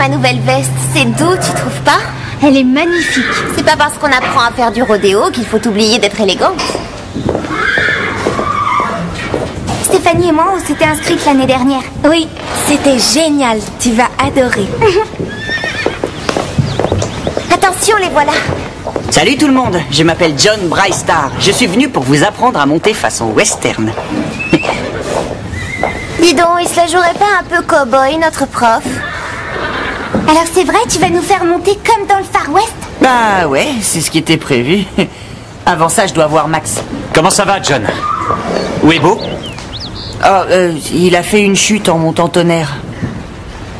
nouvelle veste. C'est doux, tu trouves pas? Elle est magnifique. C'est pas parce qu'on apprend à faire du rodéo qu'il faut oublier d'être élégante. Stéphanie et moi, on s'était inscrites l'année dernière. Oui, c'était génial. Tu vas adorer. Attention, les voilà. Salut tout le monde, je m'appelle John Brightstar. Je suis venu pour vous apprendre à monter façon western. Dis donc, il se la jouerait pas un peu cow-boy, notre prof? Alors c'est vrai, tu vas nous faire monter comme dans le Far West? Bah ouais, c'est ce qui était prévu. Avant ça, je dois voir Max. Comment ça va, John? Où est Beau? Oh, il a fait une chute en montant tonnerre.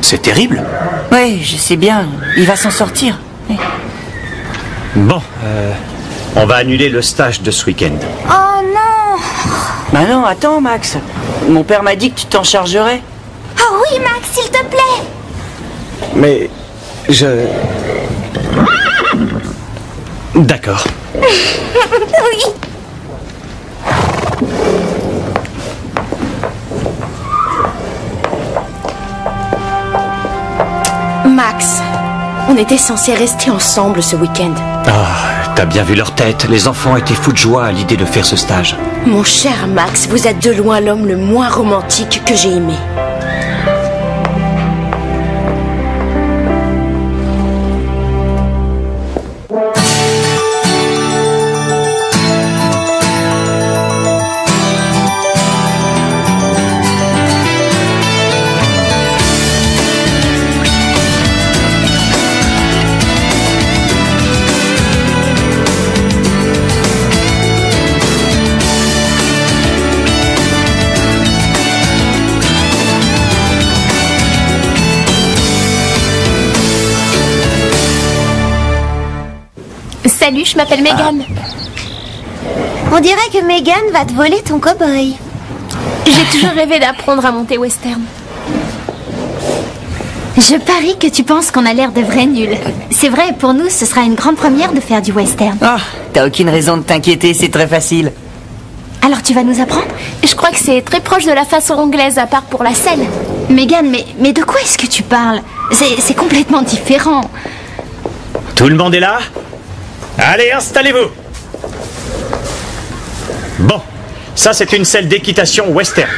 C'est terrible. Ouais, je sais bien, il va s'en sortir. Bon, on va annuler le stage de ce week-end. Oh non! Bah non, attends Max. Mon père m'a dit que tu t'en chargerais. Oh oui, Max, s'il te plaît! Mais D'accord. Oui! Max, on était censés rester ensemble ce week-end. Ah, t'as bien vu leur tête. Les enfants étaient fous de joie à l'idée de faire ce stage. Mon cher Max, vous êtes de loin l'homme le moins romantique que j'ai aimé. Salut, je m'appelle Megan. On dirait que Megan va te voler ton cow-boy. J'ai toujours rêvé d'apprendre à monter western. Je parie que tu penses qu'on a l'air de vrais nuls. C'est vrai, pour nous, ce sera une grande première de faire du western. Ah, t'as aucune raison de t'inquiéter, c'est très facile. Alors tu vas nous apprendre? Je crois que c'est très proche de la façon anglaise, à part pour la selle. Megan, mais de quoi est-ce que tu parles? C'est complètement différent. Tout le monde est là? Allez, installez-vous. Bon, ça c'est une selle d'équitation western.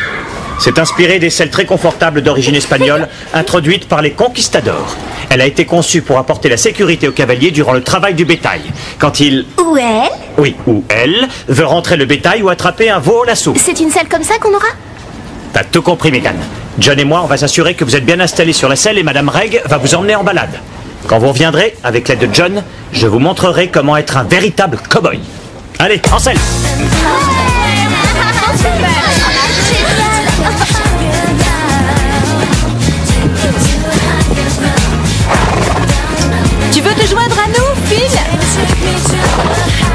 C'est inspiré des selles très confortables d'origine espagnole, introduites par les conquistadors. Elle a été conçue pour apporter la sécurité aux cavaliers durant le travail du bétail. Quand il... Ou elle? Oui, ou elle veut rentrer le bétail ou attraper un veau au lasso. C'est une selle comme ça qu'on aura? T'as tout compris, Megan. John et moi, on va s'assurer que vous êtes bien installés sur la selle et Madame Reg va vous emmener en balade. Quand vous reviendrez, avec l'aide de John, je vous montrerai comment être un véritable cow-boy. Allez, en selle! Tu veux te joindre à nous, Phil?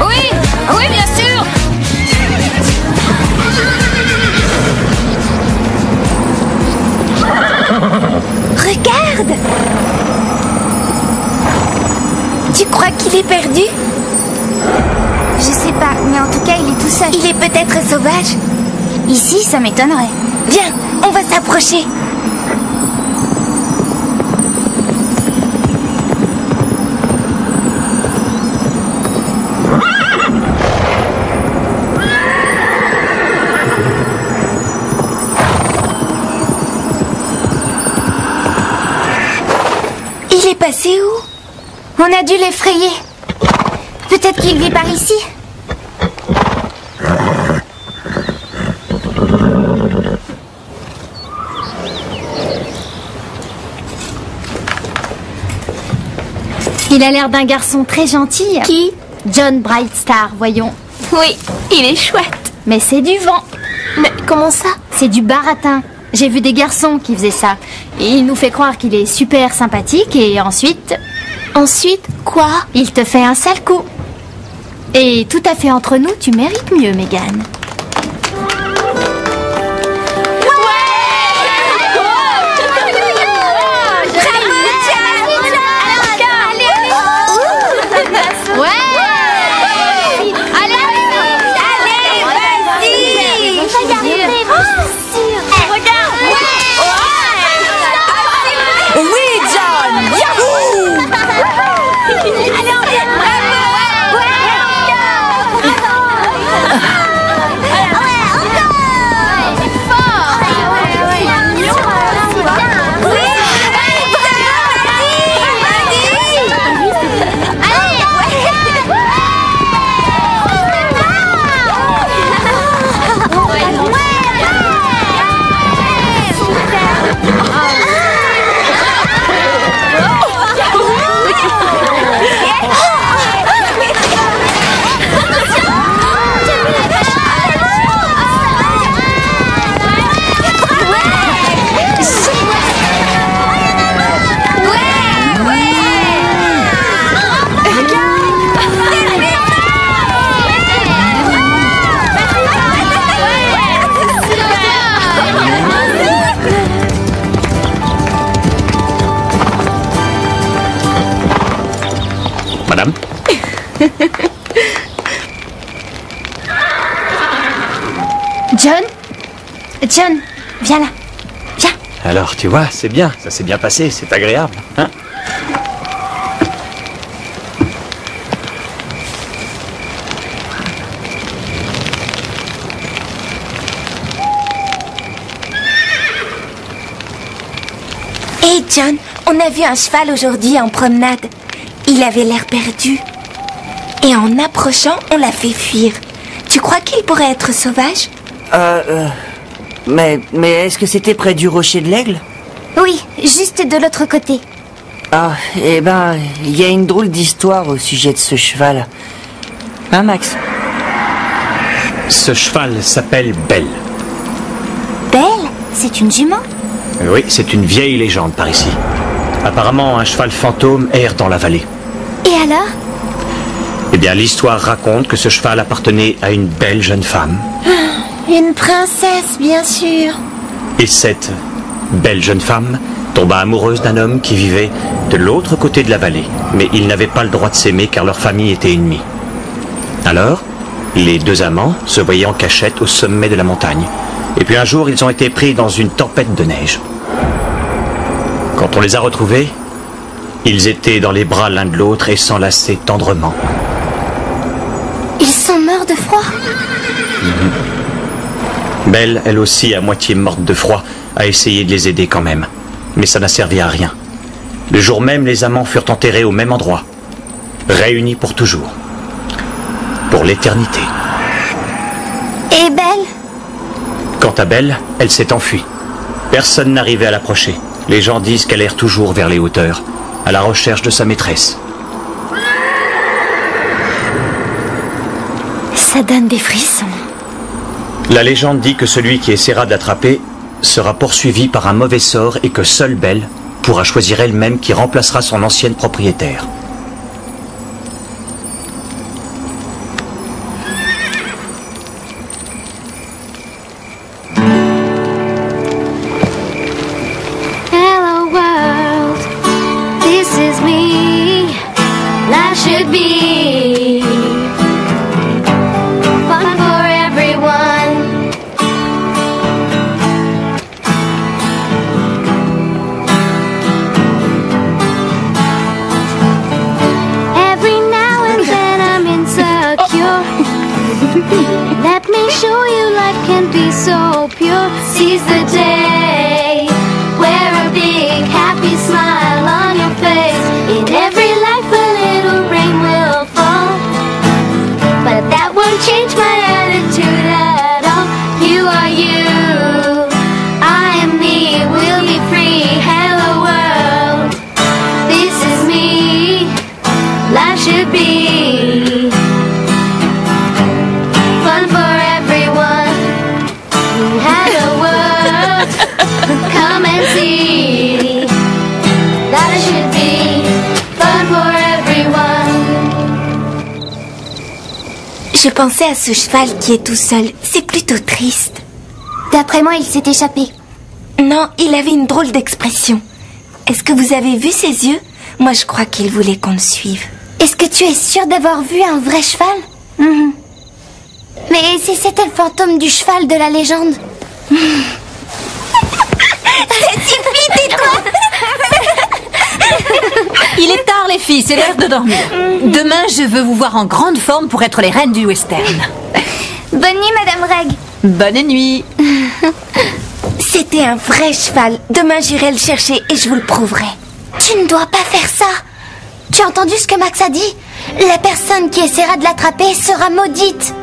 Oui, oui, bien sûr. Regarde! Tu crois qu'il est perdu? Je sais pas, mais en tout cas, il est tout seul. Il est peut-être sauvage. Ici, ça m'étonnerait. Viens, on va s'approcher. Il est passé où? On a dû l'effrayer. Peut-être qu'il vit par ici. Il a l'air d'un garçon très gentil. Qui? John Brightstar, voyons. Oui, il est chouette. Mais c'est du vent. Mais comment ça? C'est du baratin. J'ai vu des garçons qui faisaient ça. Il nous fait croire qu'il est super sympathique et ensuite... Ensuite, quoi? Il te fait un sale coup. Et tout à fait entre nous, tu mérites mieux, Megan. John, viens là. Viens. Alors, tu vois, c'est bien. Ça s'est bien passé. C'est agréable. Hein? Hé John, on a vu un cheval aujourd'hui en promenade. Il avait l'air perdu. Et en approchant, on l'a fait fuir. Tu crois qu'il pourrait être sauvage? Mais est-ce que c'était près du rocher de l'Aigle? Oui, juste de l'autre côté. Ah, eh ben, il y a une drôle d'histoire au sujet de ce cheval. Hein, Max? Ce cheval s'appelle Belle. Belle? C'est une jument? Oui, c'est une vieille légende par ici. Apparemment, un cheval fantôme erre dans la vallée. Et alors? Eh bien, l'histoire raconte que ce cheval appartenait à une belle jeune femme. Une princesse, bien sûr. Et cette belle jeune femme tomba amoureuse d'un homme qui vivait de l'autre côté de la vallée. Mais ils n'avaient pas le droit de s'aimer car leur famille était ennemie. Alors, les deux amants se voyaient en cachette au sommet de la montagne. Et puis un jour, ils ont été pris dans une tempête de neige. Quand on les a retrouvés, ils étaient dans les bras l'un de l'autre et s'enlaçaient tendrement. Ils sont morts de froid? Belle, elle aussi, à moitié morte de froid, a essayé de les aider quand même. Mais ça n'a servi à rien. Le jour même, les amants furent enterrés au même endroit. Réunis pour toujours. Pour l'éternité. Et Belle? Quant à Belle, elle s'est enfuie. Personne n'arrivait à l'approcher. Les gens disent qu'elle erre toujours vers les hauteurs, à la recherche de sa maîtresse. Ça donne des frissons. La légende dit que celui qui essaiera de l'attraper sera poursuivi par un mauvais sort et que seule Belle pourra choisir elle-même qui remplacera son ancienne propriétaire. Hello world, this is me. Life should be fun for everyone. Every now and then I'm insecure. Let me show you life can be so pure. Seize the day. Wear a big happy smile on your face. In every life a little rain will fall, but that won't change my attitude at all. You are you, I am me, we'll be free. Hello world, this is me. Life should be fun for everyone. Hello world, come and see that it should be fun for everyone. Je pensais à ce cheval qui est tout seul. C'est plutôt triste. D'après moi, il s'est échappé. Non, il avait une drôle d'expression. Est-ce que vous avez vu ses yeux? Moi, je crois qu'il voulait qu'on le suive. Est-ce que tu es sûre d'avoir vu un vrai cheval? Mais si c'était le fantôme du cheval de la légende? Il est tard les filles, c'est l'heure de dormir. Demain, je veux vous voir en grande forme pour être les reines du western. Bonne nuit, Madame Reg. Bonne nuit. C'était un vrai cheval. Demain, j'irai le chercher et je vous le prouverai. Tu ne dois pas faire ça. Tu as entendu ce que Max a dit? La personne qui essaiera de l'attraper sera maudite.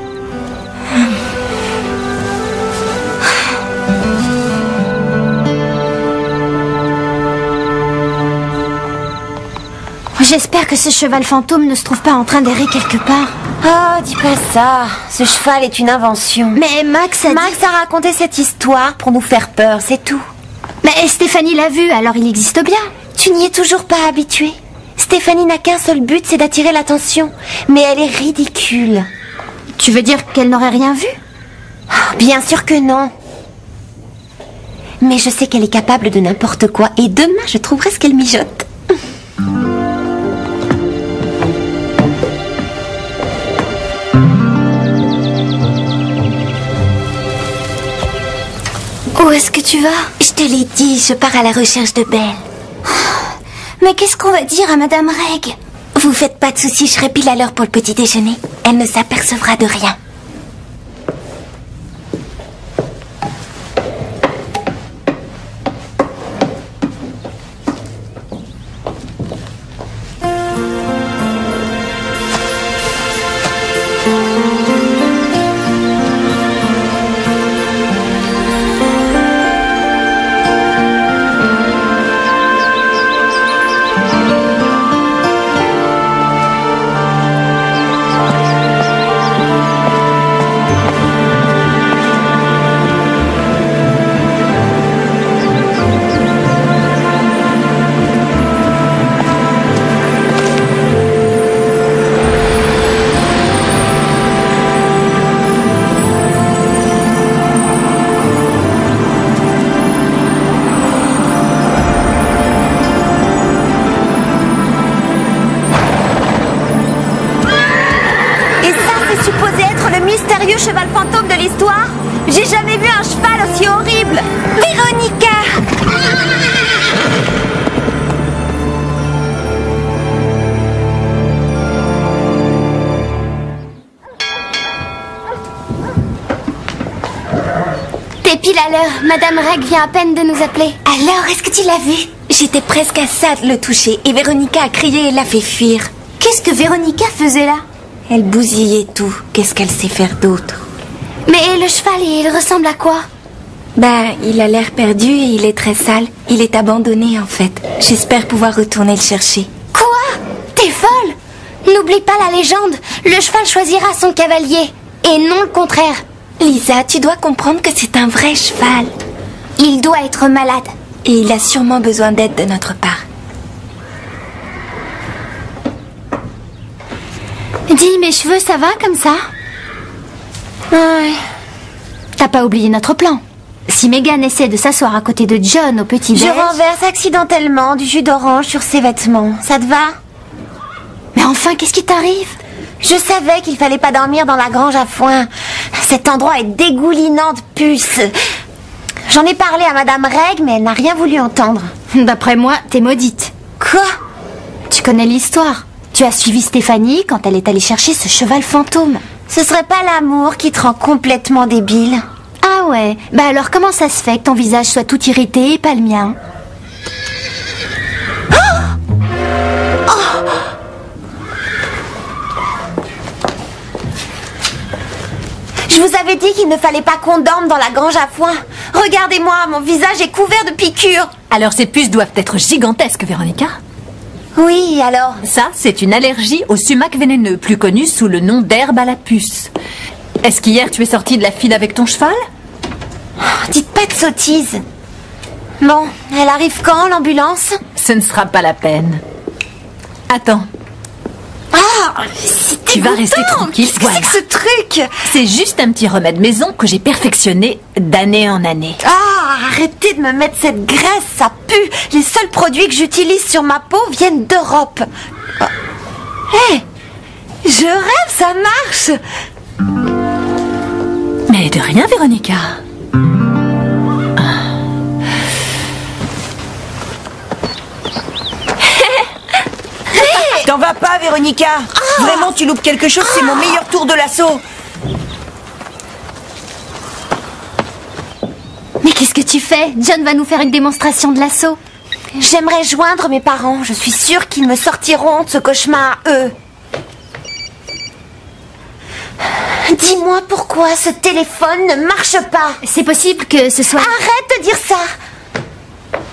J'espère que ce cheval fantôme ne se trouve pas en train d'errer quelque part. Oh, dis pas ça. Ce cheval est une invention. Mais Max a raconté cette histoire pour nous faire peur, c'est tout. Mais Stéphanie l'a vu, alors il existe bien. Tu n'y es toujours pas habituée. Stéphanie n'a qu'un seul but, c'est d'attirer l'attention. Mais elle est ridicule. Tu veux dire qu'elle n'aurait rien vu? Oh, bien sûr que non. Mais je sais qu'elle est capable de n'importe quoi. Et demain, je trouverai ce qu'elle mijote. Où est-ce que tu vas? Je te l'ai dit, je pars à la recherche de Belle. Mais qu'est-ce qu'on va dire à Madame Reg? Vous faites pas de soucis, je serai pile à l'heure pour le petit déjeuner. Elle ne s'apercevra de rien. Cheval fantôme de l'histoire? J'ai jamais vu un cheval aussi horrible. Véronica! T'es pile à l'heure. Madame Reg vient à peine de nous appeler. Alors, est-ce que tu l'as vu? J'étais presque à ça de le toucher et Véronica a crié et l'a fait fuir. Qu'est-ce que Véronica faisait là? Elle bousillait tout. Qu'est-ce qu'elle sait faire d'autre? Mais le cheval, il ressemble à quoi? Il a l'air perdu et il est très sale. Il est abandonné en fait. J'espère pouvoir retourner le chercher. Quoi? T'es folle? N'oublie pas la légende. Le cheval choisira son cavalier. Et non le contraire. Lisa, tu dois comprendre que c'est un vrai cheval. Il doit être malade. Et il a sûrement besoin d'aide de notre part. Dis, mes cheveux, ça va comme ça? Ouais. T'as pas oublié notre plan? Si Megan essaie de s'asseoir à côté de John au petit-déj... Je renverse accidentellement du jus d'orange sur ses vêtements. Ça te va? Mais enfin, qu'est-ce qui t'arrive? Je savais qu'il fallait pas dormir dans la grange à foin. Cet endroit est dégoulinant de puces. J'en ai parlé à Madame Reg, mais elle n'a rien voulu entendre. D'après moi, t'es maudite. Quoi? Tu connais l'histoire. Tu as suivi Stéphanie quand elle est allée chercher ce cheval fantôme. Ce serait pas l'amour qui te rend complètement débile? Ah ouais? Alors comment ça se fait que ton visage soit tout irrité et pas le mien? Je vous avais dit qu'il ne fallait pas qu'on dorme dans la grange à foin. Regardez-moi, mon visage est couvert de piqûres. Alors ces puces doivent être gigantesques, Véronica. Oui, alors? Ça, c'est une allergie au sumac vénéneux, plus connu sous le nom d'herbe à la puce. Est-ce qu'hier tu es sortie de la file avec ton cheval? Dites pas de sottises. Bon, elle arrive quand, l'ambulance? Ce ne sera pas la peine. Attends. C'est Tu vas rester tranquille. Qu'est-ce que c'est que ce truc? C'est juste un petit remède maison que j'ai perfectionné d'année en année. Arrêtez de me mettre cette graisse, ça pue. Les seuls produits que j'utilise sur ma peau viennent d'Europe. Hé, je rêve, ça marche. Mais de rien, Véronica. T'en vas pas, Véronica. Vraiment, tu loupes quelque chose, c'est mon meilleur tour de l'assaut. Mais qu'est-ce que tu fais? John va nous faire une démonstration de l'assaut. J'aimerais joindre mes parents. Je suis sûre qu'ils me sortiront de ce cauchemar, eux. Dis-moi pourquoi ce téléphone ne marche pas. C'est possible que ce soit... Arrête de dire ça.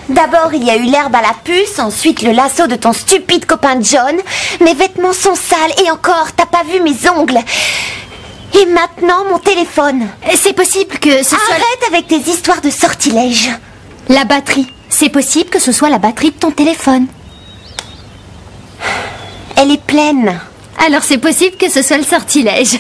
D'abord, il y a eu l'herbe à la puce, ensuite le lasso de ton stupide copain John. Mes vêtements sont sales et encore, t'as pas vu mes ongles. Et maintenant, mon téléphone. C'est possible que ce soit... Arrête avec tes histoires de sortilèges. La batterie. C'est possible que ce soit la batterie de ton téléphone. Elle est pleine. Alors c'est possible que ce soit le sortilège.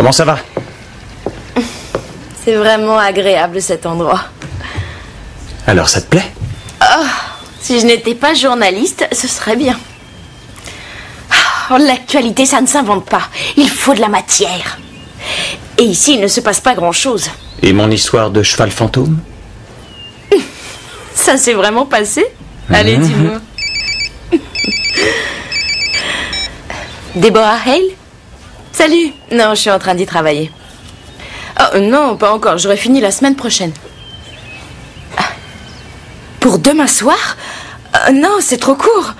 Comment ça va? C'est vraiment agréable cet endroit. Alors ça te plaît? Oh, si je n'étais pas journaliste, ce serait bien. Oh, l'actualité, ça ne s'invente pas. Il faut de la matière. Et ici, il ne se passe pas grand-chose. Et mon histoire de cheval fantôme? Ça s'est vraiment passé? Allez, dis-moi. Deborah Hale? Salut. Non, je suis en train d'y travailler. Oh, non, pas encore. J'aurai fini la semaine prochaine. Ah. Pour demain soir? Non, c'est trop court.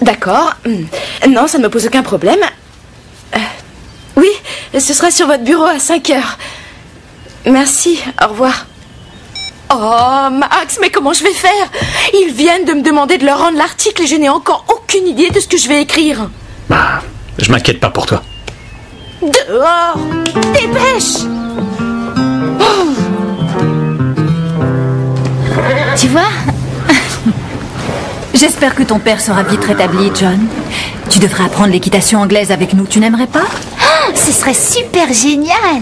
D'accord. Non, ça ne me pose aucun problème. Oui, ce sera sur votre bureau à 5 heures. Merci, au revoir. Oh, Max, mais comment je vais faire? Ils viennent de me demander de leur rendre l'article et je n'ai encore aucune idée de ce que je vais écrire. Bah, je m'inquiète pas pour toi. Dehors! Dépêche! Tu vois? J'espère que ton père sera vite rétabli, John. Tu devrais apprendre l'équitation anglaise avec nous, tu n'aimerais pas? Oh, ce serait super génial.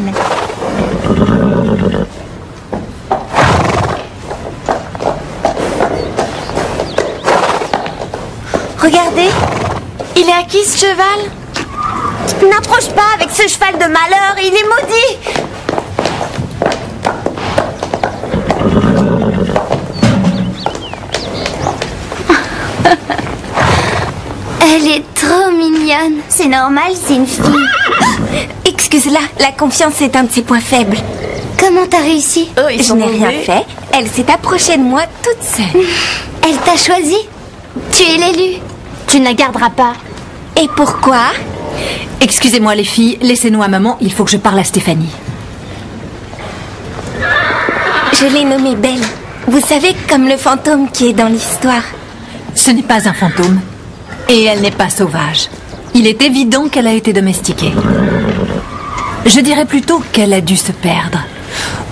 Regardez, il est à qui ce cheval? N'approche pas avec ce cheval de malheur, il est maudit. Elle est trop mignonne. C'est normal, c'est une fille. Excuse-la, la confiance est un de ses points faibles. Comment t'as réussi? Oh, ils Je sont n'ai rien mauvais. fait, elle s'est approchée de moi toute seule. Elle t'a choisi. Tu es l'élu. Tu ne la garderas pas. Et pourquoi? Excusez-moi les filles, laissez-nous à maman, il faut que je parle à Stéphanie. Je l'ai nommée Belle. Vous savez, comme le fantôme qui est dans l'histoire. Ce n'est pas un fantôme. Et elle n'est pas sauvage. Il est évident qu'elle a été domestiquée. Je dirais plutôt qu'elle a dû se perdre.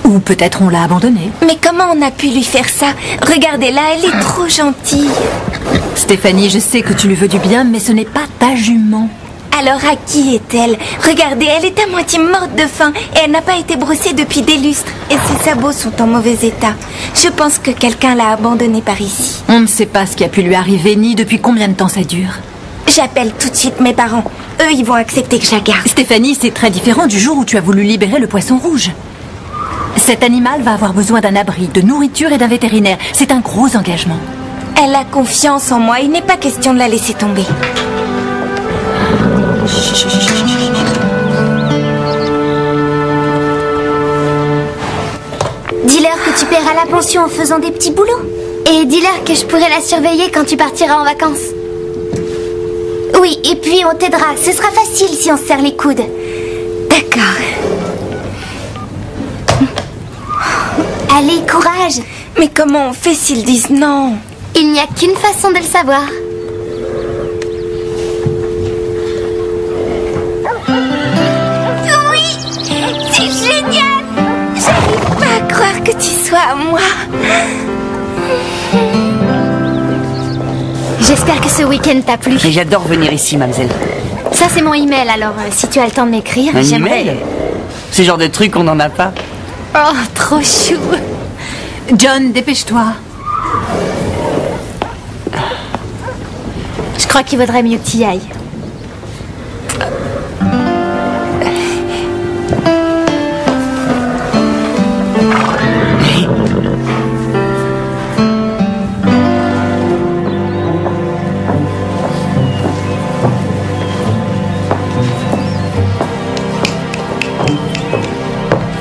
Ou peut-être on l'a abandonnée. Mais comment on a pu lui faire ça? Regardez-la, elle est trop gentille. Stéphanie, je sais que tu lui veux du bien, mais ce n'est pas ta jument. Alors à qui est-elle? Regardez, elle est à moitié morte de faim et elle n'a pas été brossée depuis des lustres. Et ses sabots sont en mauvais état. Je pense que quelqu'un l'a abandonnée par ici. On ne sait pas ce qui a pu lui arriver, ni depuis combien de temps ça dure. J'appelle tout de suite mes parents. Eux, ils vont accepter que je la garde. Stéphanie, c'est très différent du jour où tu as voulu libérer le poisson rouge. Cet animal va avoir besoin d'un abri, de nourriture et d'un vétérinaire. C'est un gros engagement. Elle a confiance en moi, il n'est pas question de la laisser tomber. Dis-leur que tu paieras la pension en faisant des petits boulots. Et dis-leur que je pourrai la surveiller quand tu partiras en vacances. Oui, et puis on t'aidera. Ce sera facile si on se serre les coudes. D'accord. Allez, courage. Mais comment on fait s'ils disent non? Il n'y a qu'une façon de le savoir. Oui, c'est génial. J'arrive pas à croire que tu sois à moi. J'espère que ce week-end t'a plu. Et j'adore venir ici, mademoiselle. Ça, c'est mon email, alors si tu as le temps de m'écrire, Un j'aimerais... email? Ce genre de truc, on n'en a pas. Oh, trop chou. John, dépêche-toi. Je crois qu'il vaudrait mieux que tu y ailles.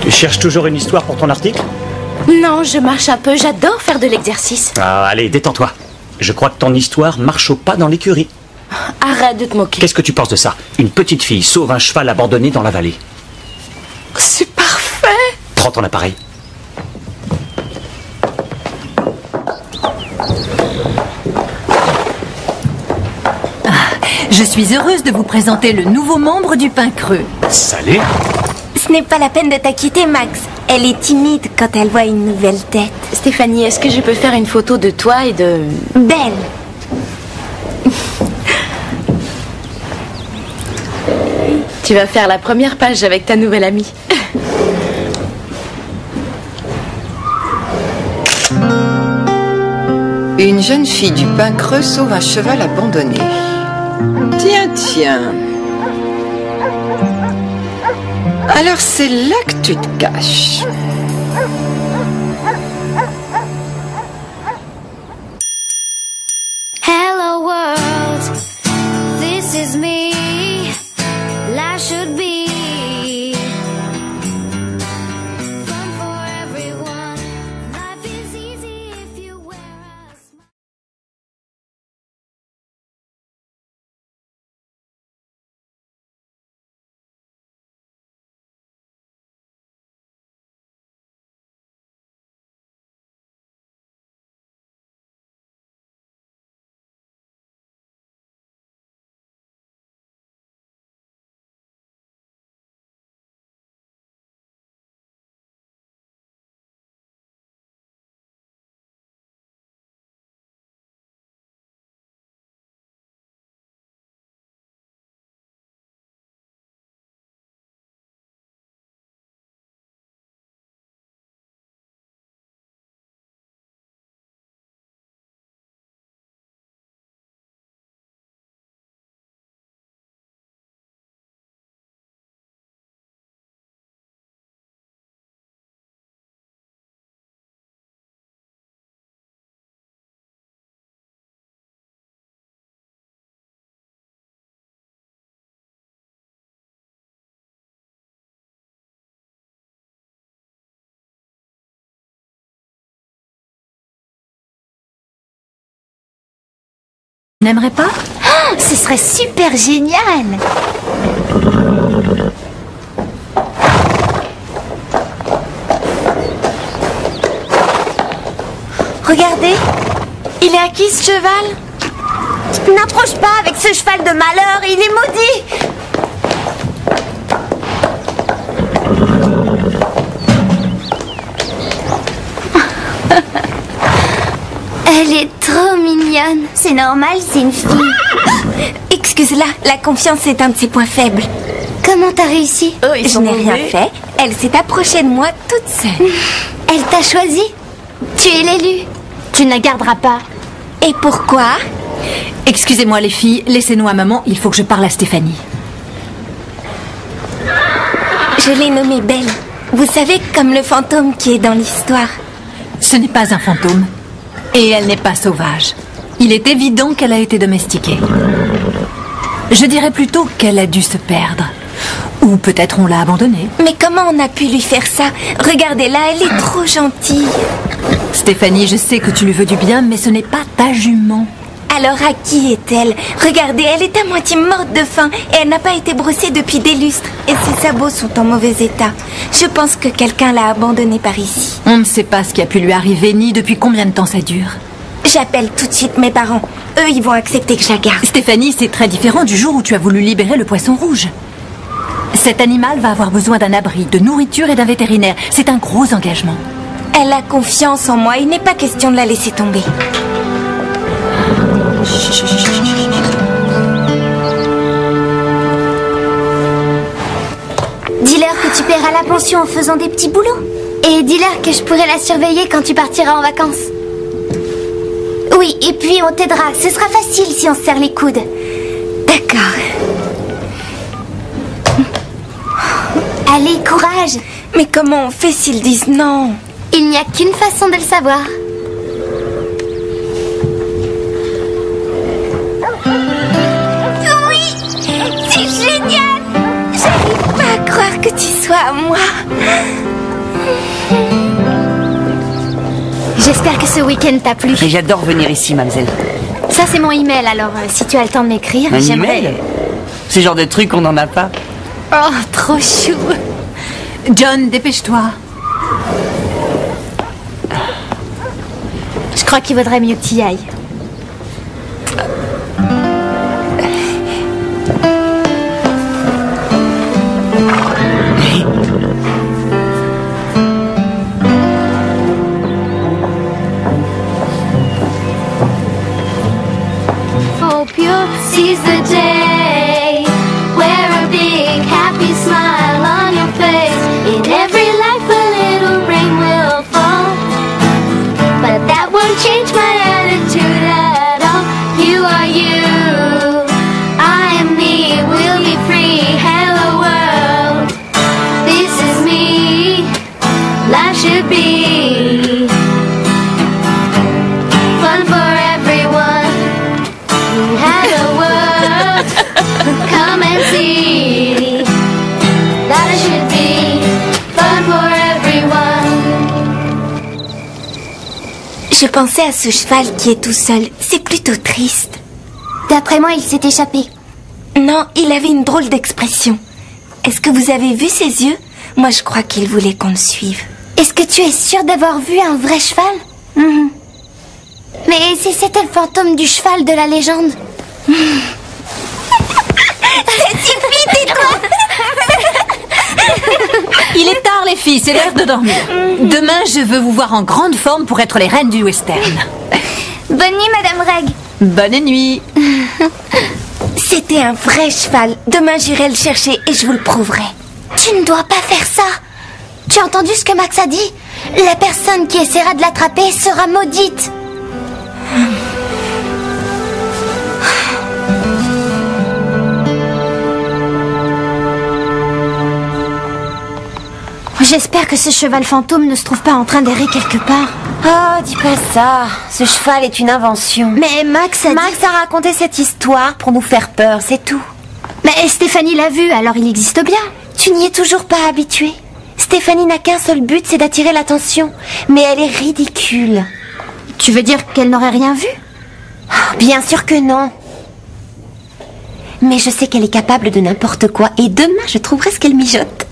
Tu cherches toujours une histoire pour ton article? Non, je marche un peu. J'adore faire de l'exercice. Ah, allez, détends-toi. Je crois que ton histoire marche au pas dans l'écurie. Arrête de te moquer. Qu'est-ce que tu penses de ça? Une petite fille sauve un cheval abandonné dans la vallée. C'est parfait. Prends ton appareil. Je suis heureuse de vous présenter le nouveau membre du Pain Creux. Salut. Ce n'est pas la peine de t'inquiéter, Max. Elle est timide quand elle voit une nouvelle tête. Stéphanie, est-ce que je peux faire une photo de toi et de... Belle. Tu vas faire la première page avec ta nouvelle amie. Une jeune fille du Pin Creux sauve un cheval abandonné. Tiens, tiens. Alors c'est là que tu te caches. Hello world, this is me. Life should be fun for everyone. Life is easy if you wear a smile. N'aimerais pas? Ce serait super génial. Regardez, il est à qui ce cheval? N'approche pas avec ce cheval de malheur, il est maudit. Elle est trop mignonne. C'est normal, c'est une fille. Excuse-la, la confiance est un de ses points faibles. Comment t'as réussi? Je n'ai rien fait, elle s'est approchée de moi toute seule. Elle t'a choisi? Tu es l'élu. Tu ne la garderas pas. Et pourquoi? Excusez-moi les filles, laissez-nous à maman, il faut que je parle à Stéphanie. Je l'ai nommée Belle. Vous savez, comme le fantôme qui est dans l'histoire. Ce n'est pas un fantôme. Et elle n'est pas sauvage. Il est évident qu'elle a été domestiquée. Je dirais plutôt qu'elle a dû se perdre. Ou peut-être on l'a abandonnée. Mais comment on a pu lui faire ça? Regardez-la, elle est trop gentille. Stéphanie, je sais que tu lui veux du bien, mais ce n'est pas ta jument. Alors à qui est-elle? Regardez, elle est à moitié morte de faim et elle n'a pas été brossée depuis des lustres. Et ses sabots sont en mauvais état. Je pense que quelqu'un l'a abandonnée par ici. On ne sait pas ce qui a pu lui arriver, ni depuis combien de temps ça dure. J'appelle tout de suite mes parents. Eux, ils vont accepter que je la garde. Stéphanie, c'est très différent du jour où tu as voulu libérer le poisson rouge. Cet animal va avoir besoin d'un abri, de nourriture et d'un vétérinaire. C'est un gros engagement. Elle a confiance en moi, il n'est pas question de la laisser tomber. Dis-leur que tu paieras la pension en faisant des petits boulots. Et dis-leur que je pourrai la surveiller quand tu partiras en vacances. Oui, et puis on t'aidera. Ce sera facile si on se serre les coudes. D'accord. Allez, courage. Mais comment on fait s'ils disent non? Il n'y a qu'une façon de le savoir. Oui, c'est génial. J'arrive pas à croire que tu sois à moi. J'espère que ce week-end t'a plu. Et j'adore venir ici, mademoiselle. Ça, c'est mon email, alors si tu as le temps de m'écrire, Un j'aimerais... email? Ce genre de truc, on n'en a pas. Oh, trop chou. John, dépêche-toi. Je crois qu'il vaudrait mieux que tu y ailles. Hope you'll seize the day, wear a big hat. Je pensais à ce cheval qui est tout seul. C'est plutôt triste. D'après moi, il s'est échappé. Non, il avait une drôle d'expression. Est-ce que vous avez vu ses yeux? Moi, je crois qu'il voulait qu'on le suive. Est-ce que tu es sûre d'avoir vu un vrai cheval? Mais si c'était le fantôme du cheval de la légende? Ça suffit, tais-toi! Il est tard, les filles, c'est l'heure de dormir. Demain, je veux vous voir en grande forme pour être les reines du western. Bonne nuit, Madame Reg. Bonne nuit. C'était un vrai cheval. Demain, j'irai le chercher et je vous le prouverai. Tu ne dois pas faire ça. Tu as entendu ce que Max a dit? La personne qui essaiera de l'attraper sera maudite. J'espère que ce cheval fantôme ne se trouve pas en train d'errer quelque part. Oh, dis pas ça. Ce cheval est une invention. Mais Max a raconté cette histoire pour nous faire peur, c'est tout. Mais Stéphanie l'a vu, alors il existe bien. Tu n'y es toujours pas habituée. Stéphanie n'a qu'un seul but, c'est d'attirer l'attention. Mais elle est ridicule. Tu veux dire qu'elle n'aurait rien vu? Oh, bien sûr que non. Mais je sais qu'elle est capable de n'importe quoi. Et demain, je trouverai ce qu'elle mijote.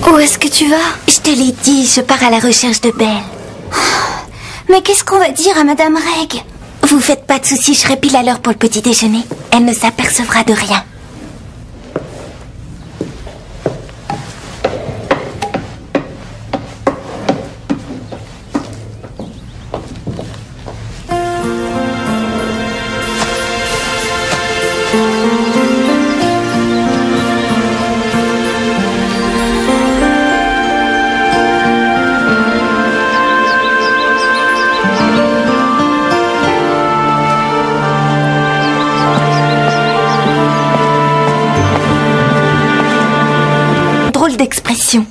Où est-ce que tu vas? Je te l'ai dit, je pars à la recherche de Belle. Mais qu'est-ce qu'on va dire à Madame Reg? Vous faites pas de soucis, je serai pile à l'heure pour le petit déjeuner. Elle ne s'apercevra de rien. D'expression.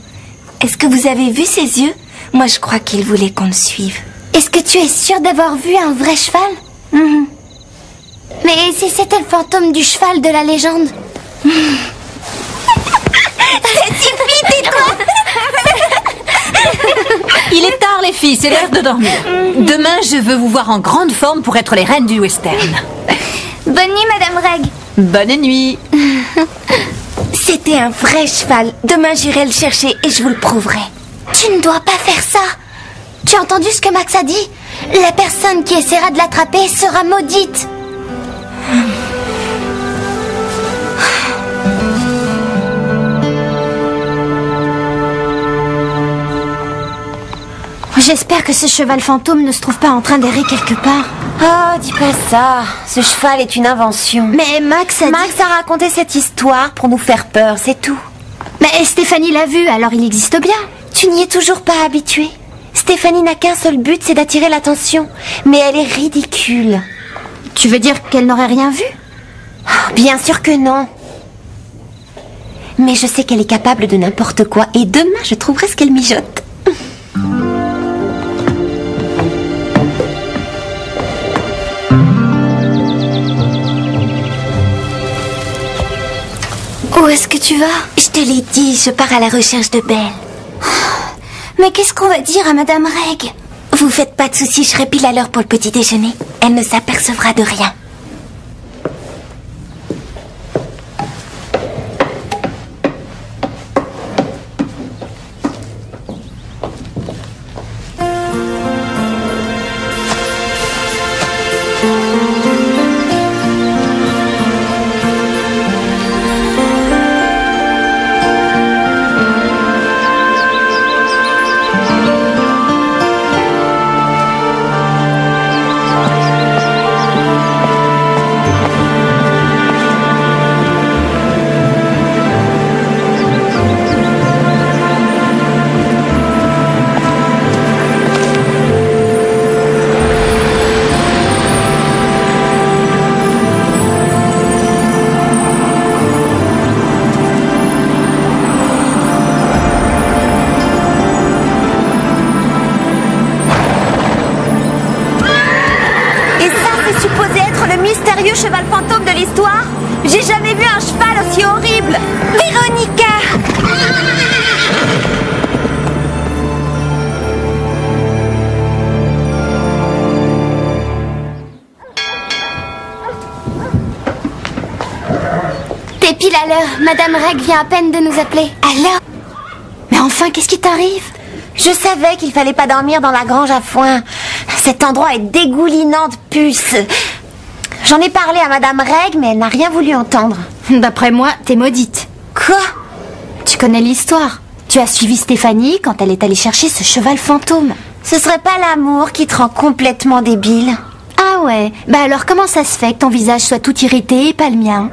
Est-ce que vous avez vu ses yeux? Moi, je crois qu'il voulait qu'on le suive. Est-ce que tu es sûre d'avoir vu un vrai cheval? Mais si c'était le fantôme du cheval de la légende? Ça suffit, tais-toi! Il est tard, les filles, c'est l'heure de dormir. Demain, je veux vous voir en grande forme pour être les reines du western. Bonne nuit, Madame Reg. Bonne nuit. C'était un vrai cheval. Demain, j'irai le chercher et je vous le prouverai. Tu ne dois pas faire ça. Tu as entendu ce que Max a dit? La personne qui essaiera de l'attraper sera maudite. J'espère que ce cheval fantôme ne se trouve pas en train d'errer quelque part. Oh, dis pas ça. Ce cheval est une invention. Mais Max a raconté cette histoire pour nous faire peur, c'est tout. Mais Stéphanie l'a vu, alors il existe bien. Tu n'y es toujours pas habituée. Stéphanie n'a qu'un seul but, c'est d'attirer l'attention. Mais elle est ridicule. Tu veux dire qu'elle n'aurait rien vu? Oh, bien sûr que non. Mais je sais qu'elle est capable de n'importe quoi. Et demain, je trouverai ce qu'elle mijote. Où est-ce que tu vas? Je te l'ai dit, je pars à la recherche de Belle. Mais qu'est-ce qu'on va dire à Madame Reg? Vous faites pas de soucis, je serai pile à l'heure pour le petit déjeuner. Elle ne s'apercevra de rien. Supposé être le mystérieux cheval fantôme de l'histoire? J'ai jamais vu un cheval aussi horrible. Véronica! T'es pile à l'heure. Madame Reg vient à peine de nous appeler. Alors? Mais enfin, qu'est-ce qui t'arrive? Je savais qu'il fallait pas dormir dans la grange à foin. Cet endroit est dégoulinant de puces. J'en ai parlé à Madame Reg, mais elle n'a rien voulu entendre. D'après moi, t'es maudite. Quoi? Tu connais l'histoire. Tu as suivi Stéphanie quand elle est allée chercher ce cheval fantôme. Ce serait pas l'amour qui te rend complètement débile? Ah ouais. Bah alors comment ça se fait que ton visage soit tout irrité et pas le mien?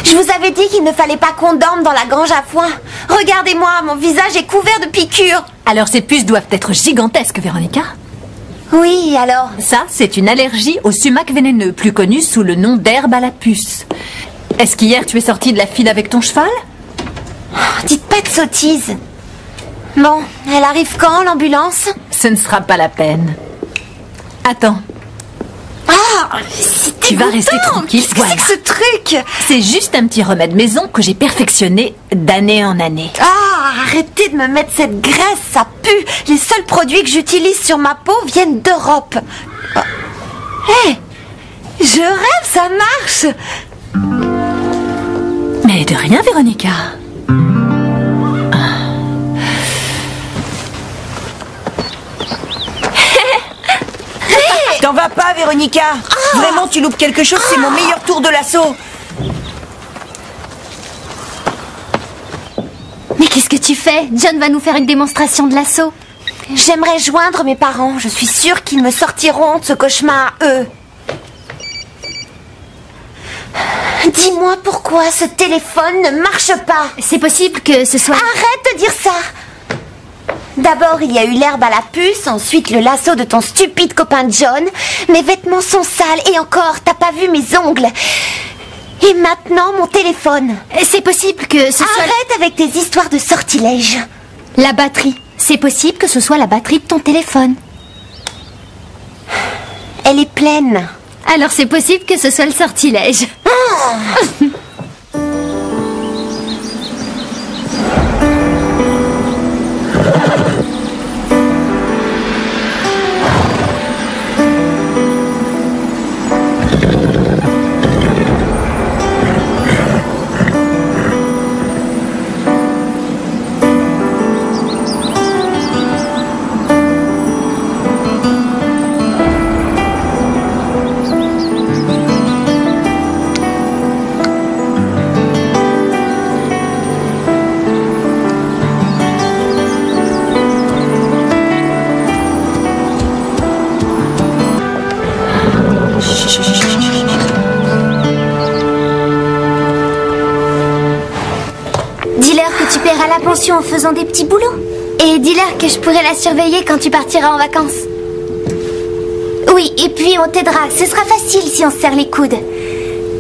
Je vous avais dit qu'il ne fallait pas qu'on dorme dans la grange à foin. Regardez-moi, mon visage est couvert de piqûres. Alors ces puces doivent être gigantesques, Véronica. Oui, alors? Ça, c'est une allergie au sumac vénéneux, plus connu sous le nom d'herbe à la puce. Est-ce qu'hier tu es sortie de la file avec ton cheval? Dites pas de sottises. Bon, elle arrive quand, l'ambulance? Ce ne sera pas la peine. Attends. Ah, c'est Tu vas rester tranquille, Qu'est-ce que c'est que ce truc? C'est juste un petit remède maison que j'ai perfectionné d'année en année. Ah, arrêtez de me mettre cette graisse, ça pue. Les seuls produits que j'utilise sur ma peau viennent d'Europe. Hé, je rêve, ça marche. Mais de rien, Véronica. T'en vas pas, Véronica. Vraiment, tu loupes quelque chose, c'est mon meilleur tour de l'assaut. Mais qu'est-ce que tu fais? John va nous faire une démonstration de l'assaut. J'aimerais joindre mes parents. Je suis sûre qu'ils me sortiront de ce cauchemar, eux. Dis-moi pourquoi ce téléphone ne marche pas. C'est possible que ce soit... Arrête de dire ça. D'abord, il y a eu l'herbe à la puce, ensuite le lasso de ton stupide copain John. Mes vêtements sont sales et encore, t'as pas vu mes ongles. Et maintenant, mon téléphone. C'est possible que ce soit... Arrête avec tes histoires de sortilèges. La batterie. C'est possible que ce soit la batterie de ton téléphone. Elle est pleine. Alors c'est possible que ce soit le sortilège. Dis-leur que tu paieras la pension en faisant des petits boulots. Et dis-leur que je pourrai la surveiller quand tu partiras en vacances. Oui, et puis on t'aidera. Ce sera facile si on se serre les coudes.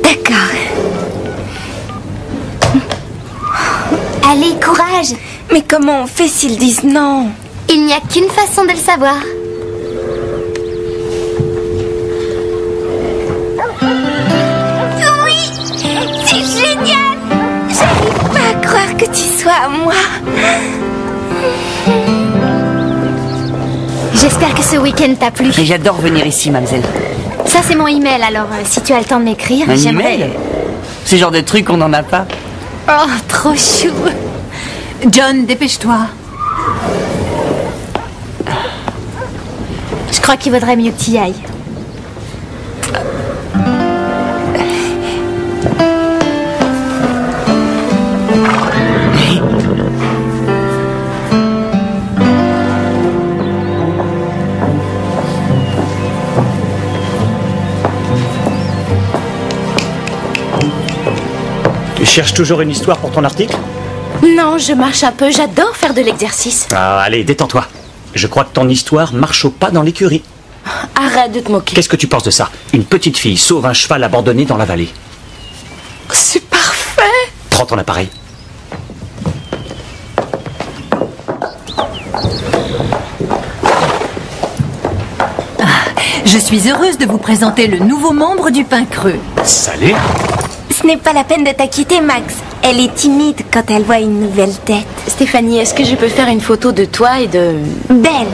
D'accord. Allez, courage. Mais comment on fait s'ils disent non? Il n'y a qu'une façon de le savoir. Oui, c'est génial. J'arrive pas à croire que tu sois à moi. J'espère que ce week-end t'a plu. Et j'adore venir ici, mademoiselle. Ça, c'est mon email, alors si tu as le temps de m'écrire, Un j'aimerais... email? Ce genre de truc, on n'en a pas. Oh, trop chou. John, dépêche-toi. Je crois qu'il vaudrait mieux que tu y ailles. Tu cherches toujours une histoire pour ton article? Non, je marche un peu. J'adore faire de l'exercice. Ah, allez, détends-toi. Je crois que ton histoire marche au pas dans l'écurie. Arrête de te moquer. Qu'est-ce que tu penses de ça? Une petite fille sauve un cheval abandonné dans la vallée. C'est parfait. Prends ton appareil. Je suis heureuse de vous présenter le nouveau membre du pain creux. Salé? Ce n'est pas la peine de t'inquiéter, Max. Elle est timide quand elle voit une nouvelle tête. Stéphanie, est-ce que je peux faire une photo de toi et de... Belle.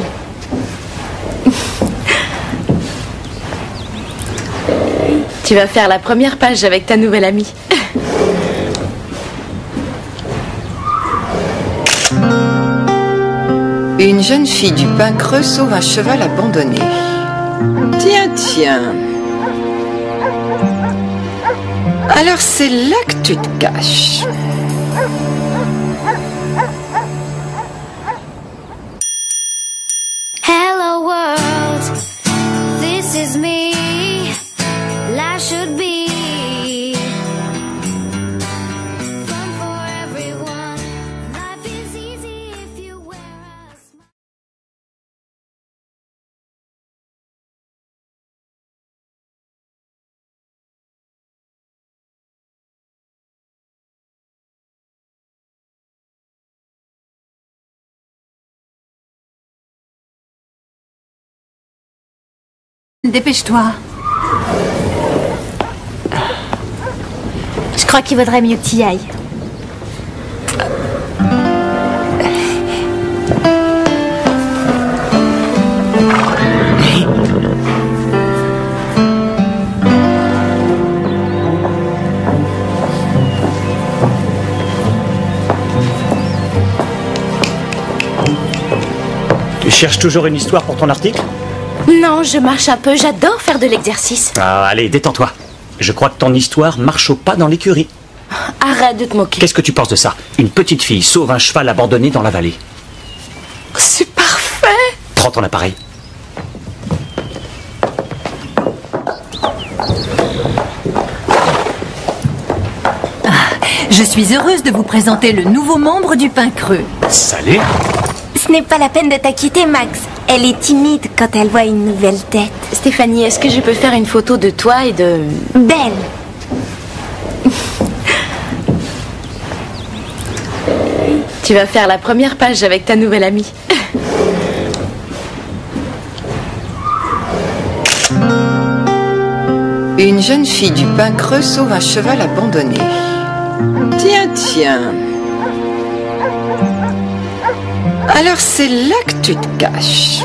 Tu vas faire la première page avec ta nouvelle amie. Une jeune fille du pain creux sauve un cheval abandonné. Tiens, tiens. Alors c'est là que tu te caches. Hello world, this is me. Life should be fun for everyone. Life is easy if you wear a smile. Dépêche-toi. Je crois qu'il vaudrait mieux que tu y ailles. Tu cherches toujours une histoire pour ton article? Non, je marche un peu, j'adore faire de l'exercice. Ah, allez, détends-toi. Je crois que ton histoire marche au pas dans l'écurie. Arrête de te moquer. Qu'est-ce que tu penses de ça? Une petite fille sauve un cheval abandonné dans la vallée. C'est parfait. Prends ton appareil. Je suis heureuse de vous présenter le nouveau membre du pain creux. Salé? Ce n'est pas la peine de t'inquiéter, Max. Elle est timide quand elle voit une nouvelle tête. Stéphanie, est-ce que je peux faire une photo de toi et de... Belle. Tu vas faire la première page avec ta nouvelle amie. Une jeune fille du pain creux sauve un cheval abandonné. Tiens, tiens. Alors c'est là que tu te caches.